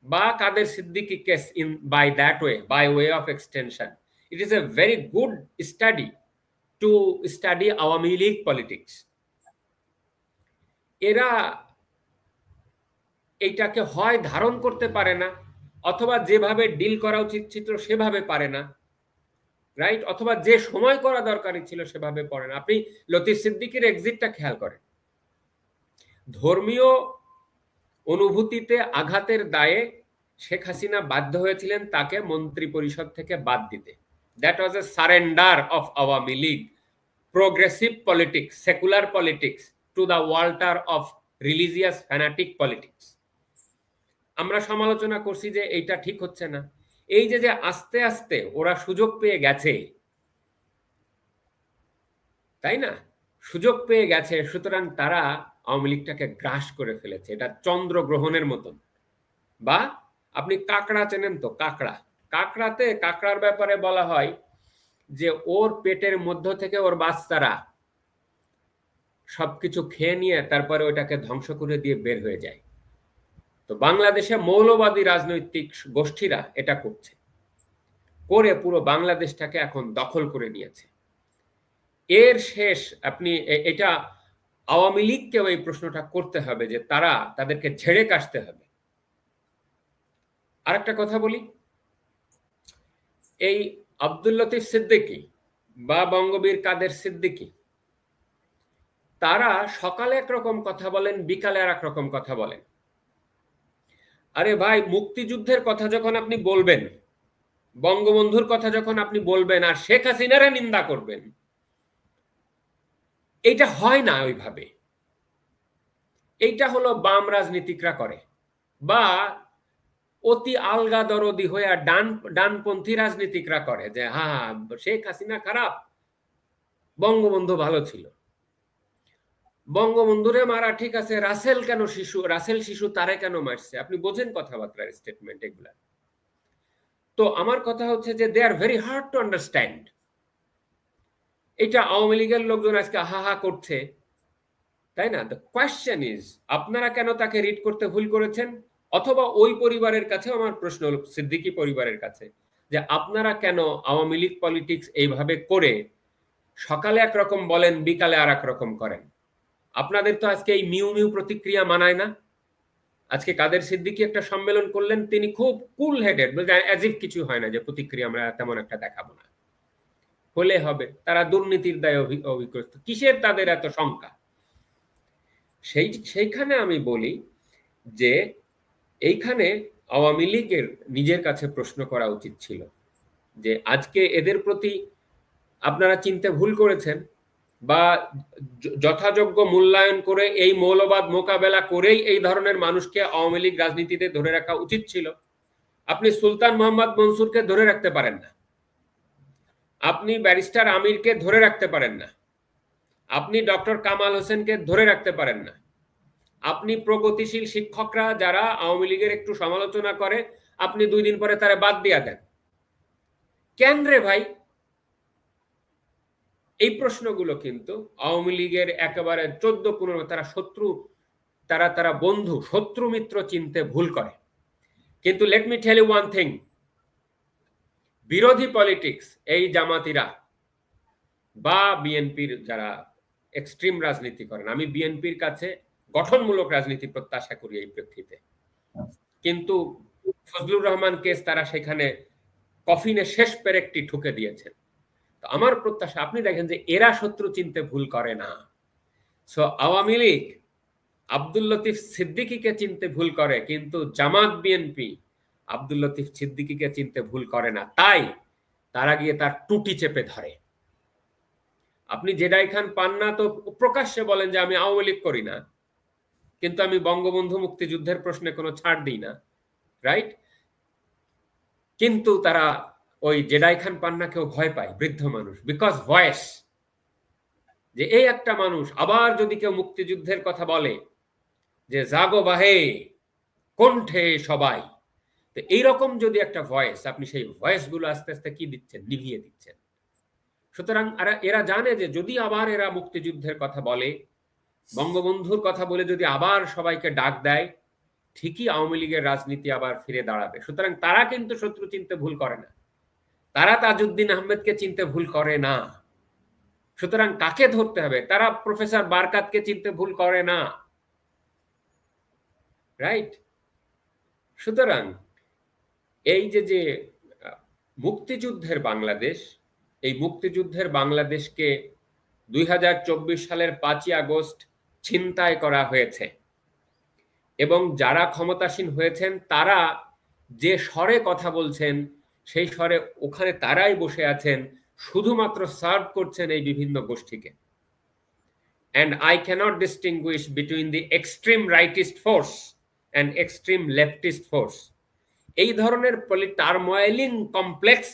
বা Kader Siddiqui case in by that way, by way of extension, it is a very good study to study Awami League politics. এরা এইটাকে হয় ধারণ করতে পারে না, অথবা যেভাবে ডিল করা উচিত ছিল সেভাবে পারে না, রাইট? অথবা যে সময় করা দরকার ছিল সেভাবে পড়ে না। আপনি লতিফ সিদ্দিকীর এক্সিটটা খেয়াল করেন, ধর্মীয় অনুভূতিতে আঘাতের দায়ে শেখ হাসিনা বাধ্য হয়েছিলেন তাকে মন্ত্রী পরিষদ থেকে বাদ দিতে। That was A surrender of Awami League progressive politics, secular politics to the Walter of religious fanatic politics. আমরা সমালোচনা করছি যে এইটা ঠিক হচ্ছে না। এই যে আস্তে আস্তে ওরা সুযোগ পেয়ে গেছে, তাই না? সুযোগ পেয়ে গেছে, সুতরাং তারা আওয়ামী লীগটাকে গ্রাস করে ফেলেছে। এটা চন্দ্রগ্রহণের মতন। বা আপনি কাকড়া চেনেন তো? কাকড়ার ব্যাপারে বলা হয় যে ওর পেটের মধ্য থেকে ওর বাচ্চারা সবকিছু খেয়ে নিয়ে তারপরে ওটাকে ধ্বংস করে দিয়ে বের হয়ে যায়। তো বাংলাদেশে মৌলবাদী রাজনৈতিক গোষ্ঠীরা এটা করছে, করে পুরো বাংলাদেশটাকে এখন দখল করে নিয়েছে। এর শেষ আপনি এটা আওয়ামী লীগকেও এই প্রশ্নটা করতে হবে যে তারা তাদেরকে ঝেড়ে কাটতে হবে। আরেকটা কথা বলি, এই আব্দুল লতিফ সিদ্দিকী বা বঙ্গবীর কাদের সিদ্দিকী, তারা সকালে একরকম কথা বলেন, বিকালে আর একরকম কথা বলেন। আরে ভাই, মুক্তিযুদ্ধের কথা যখন আপনি বলবেন, বঙ্গবন্ধুর কথা যখন আপনি বলবেন, আর শেখ হাসিনারে নিন্দা করবেন, এইটা হয় না ওইভাবে। এইটা হলো বাম রাজনীতিকরা করে, বা অতি আলগা দরদি হয়ে ডানপন্থী রাজনীতিকরা করে যে হ্যাঁ শেখ হাসিনা খারাপ, বঙ্গবন্ধু ভালো ছিল। বঙ্গবন্ধুরে মারা ঠিক আছে, রাসেল শিশু তারে কেন মারছে? আপনি বোঝেন কথাবার্তার স্টেটমেন্ট এগুলা। তো আমার কথা হচ্ছে যে they are very hard to understand. এটা আওয়ামী লীগের লোকজন আজকে হাহা করছে, তাই না? দ্য কোয়েশ্চেন ইজ, আপনারা কেন তাকে রিড করতে ভুল করেছেন? অথবা ওই পরিবারের কাছে আমার প্রশ্ন হলো, সিদ্দিকী পরিবারের কাছে, যে আপনারা কেন আওয়ামী লীগ পলিটিক্স এইভাবে করে সকালে একরকম বলেন, বিকালে আর একরকম করেন? আপনাদের তো আজকে এই মিউ মিউ প্রতিক্রিয়া মানায় না। আজকে কাদের সিদ্দিকী একটা সম্মেলন করলেন, তিনি খুব কুল হেডেড, অ্যাজ ইফ কিছু হয় না, যে প্রতিক্রিয়া আমরা তেমন একটা দেখাবো না, হলে হবে। তারা দুর্নীতির দায়ে অভিগ্রস্ত, কিসের তাদের এত শঙ্কা? সেইখানে আমি বলি যে এইখানে আওয়ামী লীগের নিজের কাছে প্রশ্ন করা উচিত ছিল যে আজকে এদের প্রতি আপনারা চিনতে ভুল করেছেন, বা যথাযোগ্য মূল্যায়ন করে এই মৌলবাদ মোকাবেলা করেই এই ধরনের মানুষকে আওয়ামী লীগ রাজনীতিতে ধরে রাখা উচিত ছিল। আপনি সুলতান মোহাম্মদ মনসুরকে ধরে রাখতে পারেন না, আপনি ব্যারিস্টার আমিরকে ধরে রাখতে পারেন না, আপনি ডক্টর কামাল হোসেনকে ধরে রাখতে পারেন না, আপনি প্রগতিশীল শিক্ষকরা যারা আওয়ামী লীগের একটু সমালোচনা করে, আপনি 2 দিন পরে তারা বাদ দিয়া দেন। কেন রে ভাই? এই প্রশ্নগুলো কিন্তু আওয়ামী লীগের একেবারে 14-15, তারা শত্রু, তারা বন্ধু, শত্রু মিত্র চিনতে ভুল করে। কিন্তু let me tell you one thing, বিরোধী পলিটিক্স, এই জামাতিরা বা বিএনপির যারা এক্সট্রিম রাজনীতি করেন, আমি বিএনপির কাছে গঠনমূলক রাজনীতি প্রত্যাশা করি এই প্রেক্ষিতে, কিন্তু ফজলুর রহমান কেস তারা সেখানে কফিনে শেষ পেরেকটি ঠুকে দিয়েছেন। তো আমার প্রত্যাশা, আপনি দেখেন যে এরা শত্রু চিনতে ভুল করে না। সো আওয়ামী লীগ আব্দুল লতিফ সিদ্দিকীকে চিনতে ভুল করে, কিন্তু জামাত বিএনপি আব্দুল লতিফ সিদ্দিকীকে চিনতে ভুল করে না। তাই তারা গিয়ে তার টুটি চেপে ধরে। আপনি জেডাই খান পান্না তো প্রকাশ্যে বলেন যে আমি আওয়ামী লীগ করি না, কিন্তু আমি বঙ্গবন্ধু মুক্তিযুদ্ধের প্রশ্নে কোনো ছাড় দিই না, রাইট? কিন্তু তারা ওই জেডাই খান পান্নাকেও ভয় পায়, বৃদ্ধ মানুষ, বিকজ ভয়েস, যে এই একটা মানুষ আবার যদি কেউ মুক্তিযুদ্ধের কথা বলে যে জাগো বাহে, কণ্ঠে সবাই। তো এইরকম যদি একটা ভয়েস, আপনি সেই ভয়েসগুলো আস্তে আস্তে কি দিচ্ছেন, নিভিয়ে দিচ্ছেন। সুতরাং এরা জানে যে যদি আবার এরা মুক্তিযুদ্ধের কথা বলে, বঙ্গবন্ধুর কথা বলে যদি আবার সবাইকে ডাক দেয়, ঠিকই আওয়ামী লীগের রাজনীতি আবার ফিরে দাঁড়াবে। সুতরাং তারা কিন্তু শত্রু চিনতে ভুল করে না, তারা তাজউদ্দিন আহমেদকে চিনতে ভুল করে না। সুতরাং কাকে ধরতে হবে, তারা প্রফেসর বারকাতকে চিনতে ভুল করে না, রাইট? সুতরাং এই যে মুক্তিযুদ্ধের বাংলাদেশ, এই মুক্তিযুদ্ধের বাংলাদেশকে 2024 সালের 5ই আগস্ট ছিনতাই করা হয়েছে এবং যারা ক্ষমতাসীন হয়েছেন তারা যে স্বরে কথা বলছেন সেই স্বরে ওখানে তারাই বসে আছেন, শুধুমাত্র সার্ভ করছেন এই বিভিন্ন গোষ্ঠীকে। And I cannot distinguish between the extreme rightist force and extreme leftist force. এই ধরনের টার্মোয়েলিং কমপ্লেক্স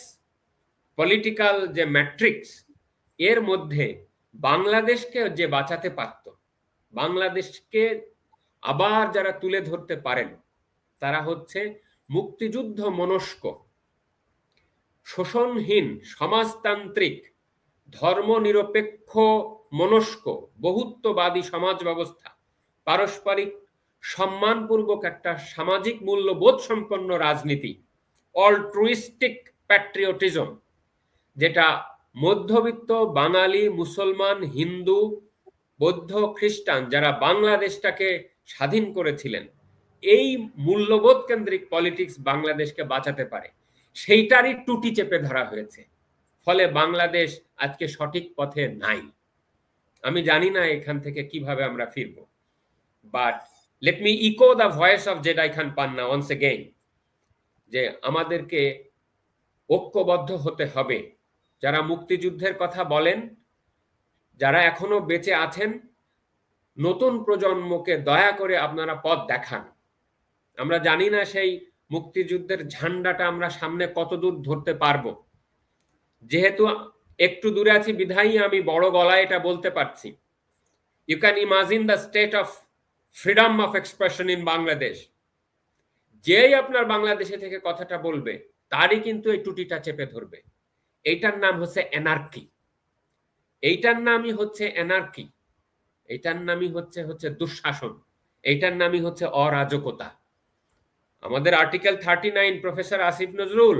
পলিটিক্যাল যে ম্যাট্রিক্স, এর মধ্যে বাংলাদেশকে যে বাঁচাতে পারত, বাংলাদেশকে আবার যারা তুলে ধরতে পারেন, তারা হচ্ছে মুক্তিযুদ্ধ মনস্ক, শোষণহীন, সমাজতান্ত্রিক, ধর্মনিরপেক্ষ মনস্ক, বহুত্ববাদী সমাজ ব্যবস্থা, পারস্পরিক সম্মানপূর্বক একটা সামাজিক মূল্যবোধ সম্পন্ন রাজনীতি, অল্ট্রুইস্টিক প্যাট্রিয়টিজম, যেটা মধ্যবিত্ত বাঙালি, মুসলমান, হিন্দু, বৌদ্ধ, খ্রিস্টান যারা বাংলাদেশটাকে স্বাধীন করেছিলেন, এই মূল্যবোধ কেন্দ্রিক পলিটিক্স বাংলাদেশকে বাঁচাতে পারে, সেইটারই টুটি চেপে ধরা হয়েছে। ফলে বাংলাদেশ আজকে সঠিক পথে নাই। আমি জানি না এখান থেকে কিভাবে আমরা ফিরব, but let me echo the voice of Z I Khan Panna once again, যে আমাদেরকে ঐক্যবদ্ধ হতে হবে। যারা মুক্তিযুদ্ধের কথা বলেন, যারা এখনো বেঁচে আছেন, নতুন প্রজন্মকে দয়া করে আপনারা পথ দেখান। আমরা জানি না সেই মুক্তিযুদ্ধের ঝান্ডাটা আমরা সামনে কতদূর ধরতে পারবো। যেহেতু একটু দূরে আছি বিধায়ী আমি বড় গলায় এটা বলতে পারছি। You can imagine the state of freedom of expression in Bangladesh. যেই আপনার বাংলাদেশে থেকে কথাটা বলবে তারই কিন্তু এই টুটিটা চেপে ধরবে। এইটার নাম হচ্ছে এনার্কি, এইটার নামই হচ্ছে এনার্কি, এইটার নামই হচ্ছে দুঃশাসন, এইটার নামই হচ্ছে অরাজকতা। আমাদের আর্টিকেল 39 প্রফেসর আসিফ নজরুল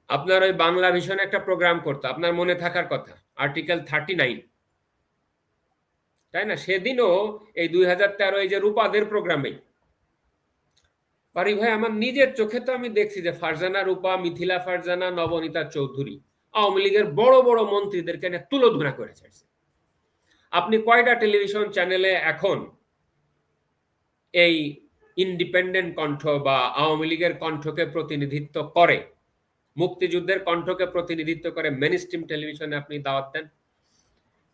আপনার ওই বাংলা ভিশনে একটা প্রোগ্রাম করতো, আপনার মনে থাকার কথা, আর্টিকেল 39, তাই না? সেদিনও এই 2013 এই যে রূপাদের প্রোগ্রামে পারি ভাই, আমার নিজের চোখে তো আমি দেখছি যে ফারজানা রূপা, মিথিলা ফারজানা, নবনীতা চৌধুরী আওয়ামী লীগের বড় বড় মন্ত্রীদেরকে তুলোধনা করে ছাড়ছে। আপনি কয়টা টেলিভিশন চ্যানেলে এখন এই ইন্ডিপেন্ডেন্ট কণ্ঠ বা আওয়ামী লীগের কণ্ঠকে প্রতিনিধিত্ব করে, মুক্তিযুদ্ধের কণ্ঠকে প্রতিনিধিত্ব করে মেইনস্ট্রিম টেলিভিশনে আপনি দাওয়াত দেন?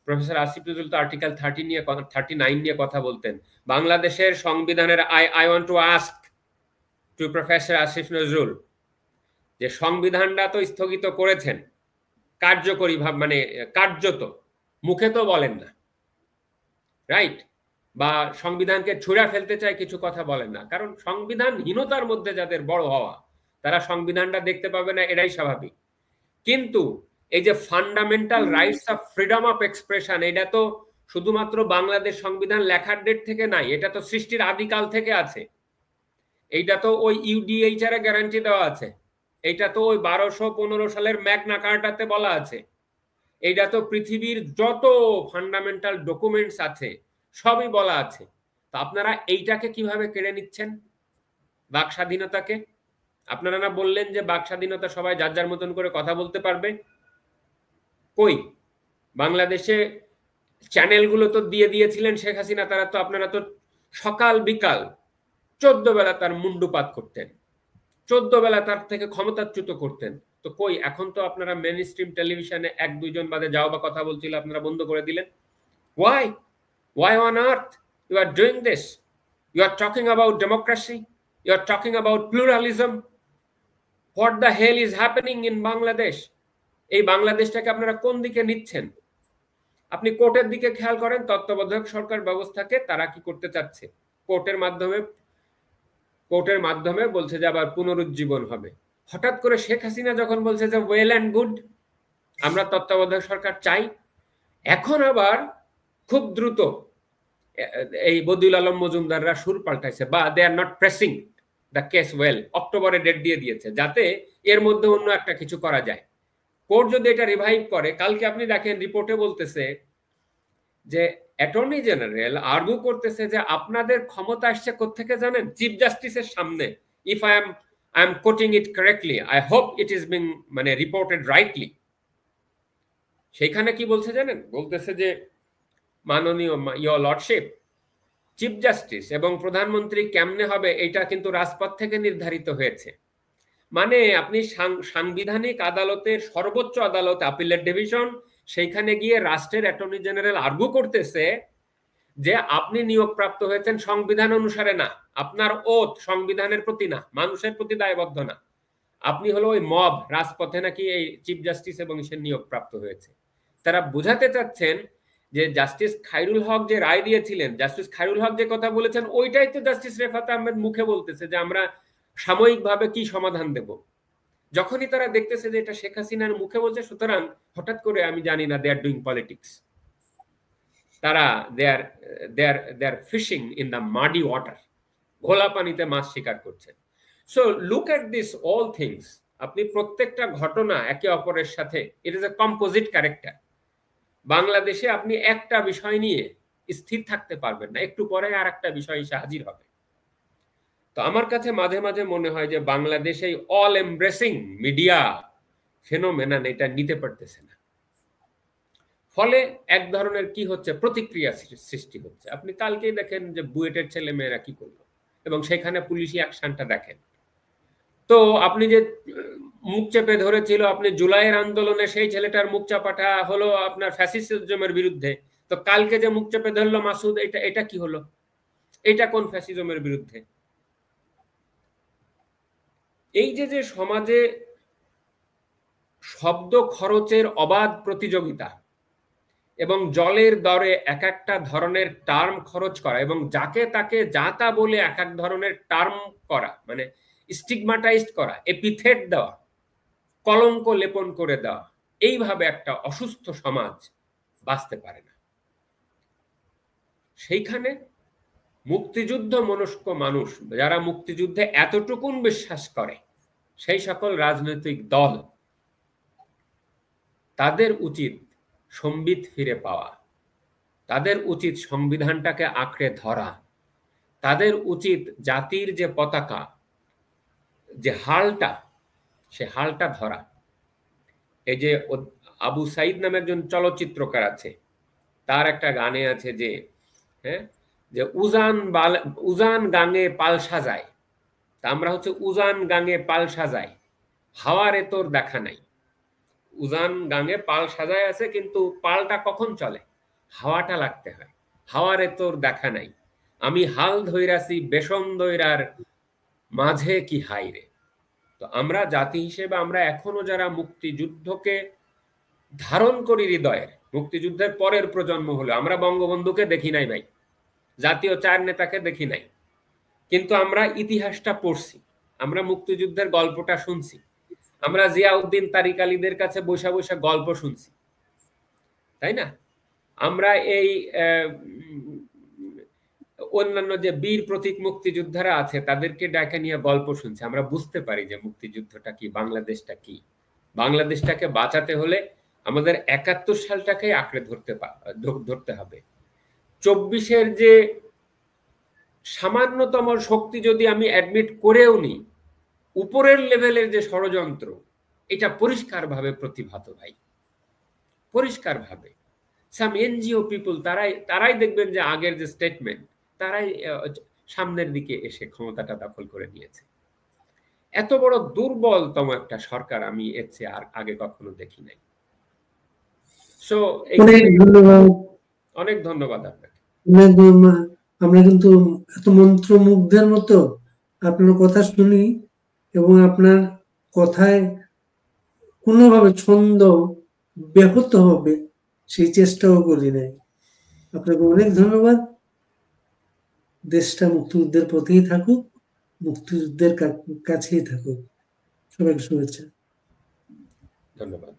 প্রফেসর আসিফ নজরুল তো আর্টিকেল 39 নিয়ে কথা বলতেন। বাংলাদেশের সংবিধানের I want to ask two professor Asif Nazrul, যে সংবিধানটা তো স্থগিত করেছেন কার্যকরী ভাব, মানে কার্যত, মুখে তো বলেন না, রাইট? বা সংবিধানকে ছুঁড়া ফেলতে চায়, কিছু কথা বলেন না, কারণ সংবিধানহীনতার মধ্যে যাদের বড় হওয়া তারা সংবিধানটা দেখতে পাবে না, এটাই স্বাভাবিক। কিন্তু এই যে fundamental rights of freedom of expression, এটা তো শুধুমাত্র বাংলাদেশ সংবিধান লেখার ডেট থেকে নাই, এটা তো সৃষ্টির আদিকাল থেকে আছে। এইটা তো ওই ইউডিএইচআর এ গ্যারান্টি দেওয়া আছে, এইটা তো ওই 1215 সালের ম্যাগনা কার্টাতে বলা আছে, এইটা তো পৃথিবীর যত ফান্ডামেন্টাল ডকুমেন্টস আছে সবই বলা আছে। তো আপনারা এইটাকে কিভাবে কেড়ে নিচ্ছেন, বাক স্বাধীনতাকে? আপনারা না বললেন যে বাক স্বাধীনতা, সবাই যার যার মতন করে কথা বলতে পারবে? কই বাংলাদেশে চ্যানেলগুলো তো দিয়ে দিয়েছিলেন শেখ হাসিনা, তারা তো, আপনারা তো সকাল বিকাল 14 বেলা তার মুন্ডুপাত করতেন, 14 বেলা তার থেকে ক্ষমতাচ্যুত করতেন। তো কই, এখন তো আপনারা মেইন স্ট্রিম টেলিভিশনে 1-2 জন বাদে যাও বা কথা বলছিল, আপনারা বন্ধ করে দিলেন। Why on earth you are doing this? You are talking about democracy, you are talking about pluralism. What the hell is happening in Bangladesh? এই বাংলাদেশটাকে আপনারা কোন দিকে নিচ্ছেন? আপনি কোর্টের দিকে খেয়াল করেন, তত্ত্বাবধায়ক সরকার ব্যবস্থাকে তারা কি করতে চাচ্ছে, কোর্টের মাধ্যমে কোর্টের মাধ্যমে বলছে যে আবার পুনরুজ্জীবন হবে। হঠাৎ করে শেখ হাসিনা যখন বলছে যে ওয়েল অ্যান্ড গুড, আমরা তত্ত্বাবধায়ক সরকার চাই, এখন আবার খুব দ্রুত এই বদিউল আলম মজুমদাররা সুর পাল্টাইছে, বা they are not pressing the case well, অক্টোবরে ডেট দিয়ে দিয়েছে যাতে এর মধ্যে অন্য একটা কিছু করা যায়। কোর্ট যদি এটা রিভাইভ করে, কালকে আপনি দেখেন রিপোর্টে বলতেছে যে অ্যাটর্নি জেনারেল আর্গু করতেছে যে আপনাদের ক্ষমতা আসছে কোত্থেকে জানেন? চিফ জাস্টিসের সামনে। If I am coating it correctly, I hope it is being মানে রিপোর্টেড রাইটলি। সেইখানে কি বলছে জানেন? বলতেছে যে মাননীয় ইয়োর লর্ডশিপ, চিফ জাস্টিস এবং প্রধানমন্ত্রী কেমনে হবে এটা কিন্তু রাজপথ থেকে নির্ধারিত হয়েছে। মানে আপনি সাংবিধানিক আদালতের সর্বোচ্চ আদালত আপিলের ডিভিশন, সেইখানে গিয়ে রাষ্ট্রের অ্যাটর্নি জেনারেল আর্গু করতেছে যে আপনি নিয়োগপ্রাপ্ত হয়েছেন সংবিধান অনুসারে না, আপনার ওথ সংবিধানের প্রতি না, মানুষের প্রতি দায়বদ্ধ না, আপনি হলো ওই মব রাজপথে নাকি এই চিফ জাস্টিস এবং সে নিয়োগপ্রাপ্ত হয়েছে। তারা বোঝাতে চাচ্ছেন যে জাস্টিস খায়রুল হক যে রায় দিয়েছিলেন, জাস্টিস খায়রুল হক যে কথা বলেছেন, ওইটাই তো জাস্টিস রেফাত আহমেদ মুখে বলতেছে যে আমরা সাময়িকভাবে কি সমাধান দেব। যখনই তারা দেখতেছে যে এটা শেখ হাসিনার মুখে বলছে, সুতরাং হঠাৎ করে আমি জানি না, দে আর ডুইং পলিটিক্স, তারা they are fishing in the muddy water, ঘোলা পানিতে মাছ শিকার করছেন। So look at this all things, আপনি প্রত্যেকটা ঘটনা একে অপরের সাথে, it is a composite character. বাংলাদেশে আপনি একটা বিষয় নিয়ে স্থির থাকতে পারবেন না, একটু পরে আর একটা বিষয় এসে হাজির হবে। তো আমার কাছে মাঝে মাঝে মনে হয় যে বাংলাদেশ এই অল এমব্রেসিং মিডিয়া ফেনোমেনন এটা নিতে পারতেছে না। ফলে এক ধরনের কি হচ্ছে, প্রতিক্রিয়া সৃষ্টি হচ্ছে। আপনি কালকেই দেখেন যে বুয়েটের ছেলে মেয়েরা কি করলো, এবং সেখানে পুলিশি অ্যাকশনটা দেখেন। তো আপনি যে মুখ চেপে ধরেছিল, আপনি জুলাইয়ের আন্দোলনে সেই ছেলেটার মুখ চাপাটা হলো আপনার ফ্যাসিজমের বিরুদ্ধে, তো কালকে যে মুখ চেপে ধরলো মাসুদ, এটা কি হলো? এটা কোন ফ্যাসিজমের বিরুদ্ধে? এই যে সমাজে শব্দ খরচের অবাধ প্রতিযোগিতা এবং জলের দরে এক একটা ধরনের টার্ম খরচ করা, এবং যাকে তাকে যা তা বলে এক এক ধরনের টার্ম করা, মানে স্টিগমাটাইজড করা, এপিথেট দেওয়া, কলঙ্ক লেপন করে দেওয়া, এইভাবে একটা অসুস্থ সমাজ বাঁচতে পারে না। সেইখানে মুক্তিযুদ্ধ মনস্ক মানুষ, যারা মুক্তিযুদ্ধে এতটুকুন বিশ্বাস করে, সেই সকল রাজনৈতিক দল, তাদের উচিত সম্বিত ফিরে পাওয়া, তাদের উচিত সংবিধানটাকে আঁকড়ে ধরা, তাদের উচিত জাতির যে পতাকা, যে হালটা, সে হালটা ধরা। এই যে আবু সাইদ নামে একজন চলচ্চিত্রকার আছে, তার একটা গানে আছে যে যে উজান গাঙে পাল সাজায়, তা আমরা হচ্ছে উজান গাঙে পাল সাজায়, হাওয়ারে তোর দেখা নাই। উজান গাঙে পাল সাজায় আছে, কিন্তু পালটা কখন চলে? হাওয়াটা লাগতে হয়। হাওয়ারে তোর দেখা নাই, আমি হাল ধইরাছি বেসন দইরার মাঝে কি হাইরে। তো আমরা জাতি হিসেবে আমরা এখনো যারা মুক্তিযুদ্ধকে ধারণ করি হৃদয়ের, মুক্তিযুদ্ধের পরের প্রজন্ম হলো, আমরা বঙ্গবন্ধুকে দেখি নাই ভাই, জাতীয় চার নেতাকে দেখি নাই, কিন্তু আমরা ইতিহাসটা পড়ছি, আমরা মুক্তিযুদ্ধের গল্পটা শুনছি, আমরা জিয়াউদ্দিন তারিক আলীদের কাছে বসে বসে গল্প শুনছি, তাই না? আমরা এই অন্যান্য যে বীর প্রতীক মুক্তিযোদ্ধারা আছে, তাদেরকে ডাকে নিয়ে গল্প শুনছি। আমরা বুঝতে পারি যে মুক্তিযুদ্ধটা কি, বাংলাদেশটা কি। বাংলাদেশটাকে বাঁচাতে হলে আমাদের ৭১ সালটাকে আঁকড়ে ধরতে হবে। ২৪-এর যে সামান্যতম শক্তি যদি আমি অ্যাডমিট করেও নি, উপরের লেভেলের যে ষড়যন্ত্র, এটা পরিষ্কারভাবে প্রতিভাত ভাই, পরিষ্কারভাবে। সাম এনজিও পিপল, তারাই দেখবেন যে আগের যে স্টেটমেন্ট, তারাই সামনের দিকে এসে ক্ষমতাটা দখল করে নিয়েছে। এত বড় দুর্বলতম একটা সরকার আমি এর চেয়ে আর আগে কখনো দেখি নাই। সো অনেক ধন্যবাদ আপনাকে। আমরা কিন্তু এত মন্ত্রমুগ্ধের মতো আপনার কথা শুনি, এবং আপনার কথায় কোনোভাবে ছন্দ ব্যাহত হবে সেই চেষ্টাও করি নাই। আপনাকে অনেক ধন্যবাদ। দেশটা মুক্তিযুদ্ধের পথেই থাকুক। মুক্তিযুদ্ধের কাছেই থাকুক। সবাইকে শুভেচ্ছা। ধন্যবাদ।